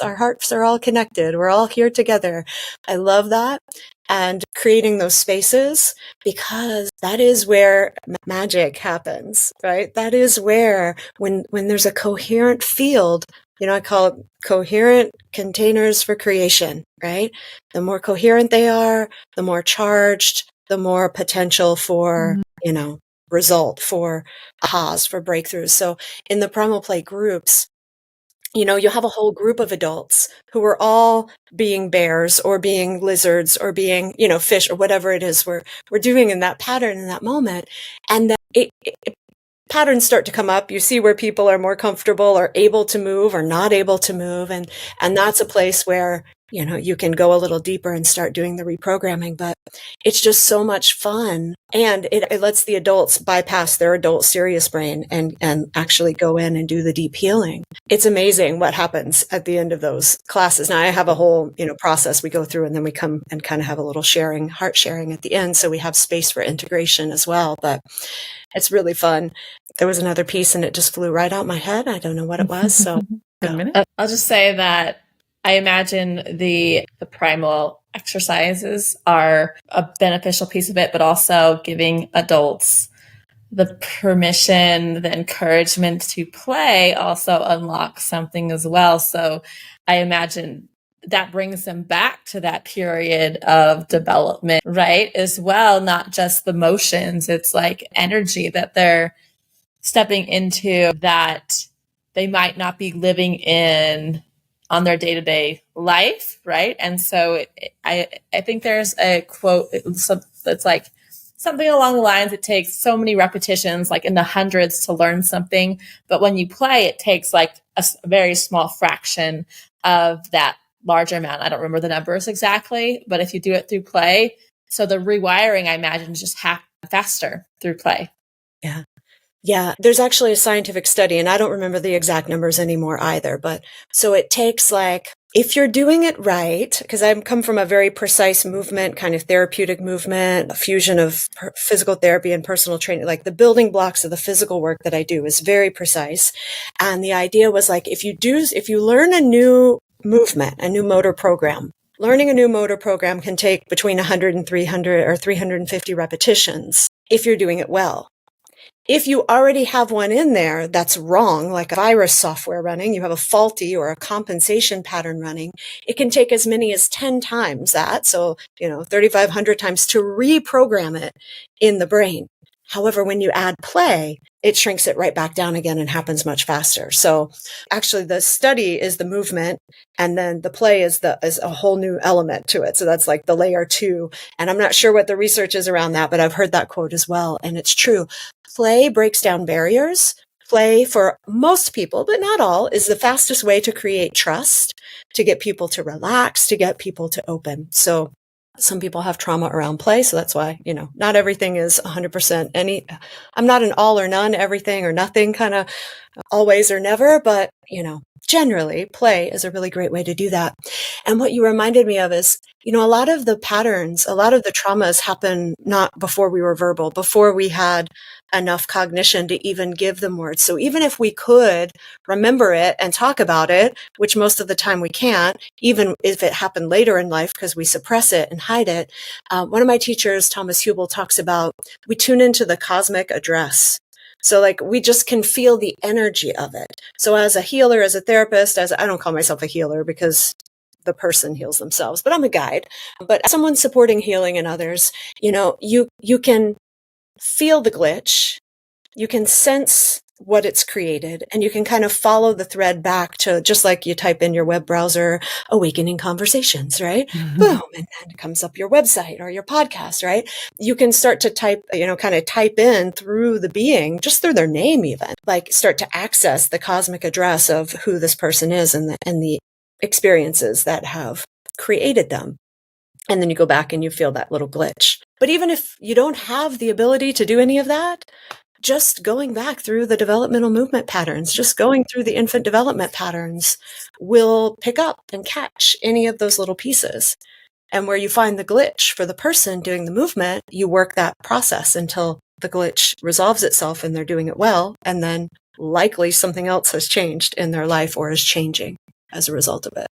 Our hearts are all connected. We're all here together. I love that. And creating those spaces, because that is where magic happens, right? That is where when there's a coherent field, I call it coherent containers for creation, right? The more coherent they are, the more charged, the more potential for, result, for ahas, for breakthroughs. So in the Primal Play groups, you have a whole group of adults who are all being bears or being lizards or being, fish or whatever it is we're doing in that pattern in that moment. And then patterns start to come up. You see where people are more comfortable or able to move or not able to move. And that's a place where, you can go a little deeper and start doing the reprogramming, but it's just so much fun. And it lets the adults bypass their adult serious brain and actually go in and do the deep healing. It's amazing what happens at the end of those classes. Now I have a whole, process we go through, and then we come and kind of have a little heart sharing at the end. So we have space for integration as well, but it's really fun. There was another piece and it just flew right out my head. I don't know what it was. So I'll just say that I imagine the primal exercises are a beneficial piece of it, but also giving adults the permission, the encouragement to play also unlocks something as well. So I imagine that brings them back to that period of development, right? As well, not just the motions. It's like energy that they're stepping into that they might not be living in on their day-to-day life, right? And so I think there's a quote that's like something along the lines, it takes so many repetitions, like in the hundreds, to learn something. But when you play, it takes like a very small fraction of that larger amount. I don't remember the numbers exactly, but if you do it through play, so the rewiring, I imagine, just happens faster through play. Yeah. Yeah, there's actually a scientific study, and I don't remember the exact numbers anymore either, but so it takes if you're doing it right, because I come from a very precise movement, kind of therapeutic movement, a fusion of physical therapy and personal training, like the building blocks of the physical work that I do is very precise. And the idea was if you learn a new movement, a new motor program, learning a new motor program can take between 100 and 300 or 350 repetitions if you're doing it well. If you already have one in there that's wrong, like a virus software running, you have a faulty or a compensation pattern running, it can take as many as 10 times that. So, 3,500 times to reprogram it in the brain. However, when you add play, it shrinks it right back down again and happens much faster. So actually the study is the movement, and then the play is a whole new element to it. So that's like the layer 2. And I'm not sure what the research is around that, but I've heard that quote as well. And it's true. Play breaks down barriers. Play, for most people, but not all, is the fastest way to create trust, to get people to relax, to get people to open. So some people have trauma around play. So that's why, not everything is 100% I'm not an all or none, everything or nothing kind of always or never, but, generally play is a really great way to do that. And what you reminded me of is, a lot of the patterns, a lot of the traumas happen not before we were verbal, before we had enough cognition to even give them words. So even if we could remember it and talk about it, which most of the time we can't, even if it happened later in life because we suppress it and hide it. One of my teachers, Thomas Hubel, talks about we tune into the cosmic address. So we just can feel the energy of it. So as a healer, as a therapist, I don't call myself a healer because the person heals themselves, but I'm a guide. But as someone supporting healing in others, you can feel the glitch, you can sense what it's created, and you can kind of follow the thread back to, just like you type in your web browser, awakening conversations, right? Mm-hmm. Boom. And then it comes up your website or your podcast, right? You can start to type in through the being, just through their name even, start to access the cosmic address of who this person is and the experiences that have created them. And then you go back and you feel that little glitch. But even if you don't have the ability to do any of that, just going back through the developmental movement patterns, just going through the infant development patterns will pick up and catch any of those little pieces. And where you find the glitch for the person doing the movement, you work that process until the glitch resolves itself and they're doing it well. And then likely something else has changed in their life or is changing as a result of it.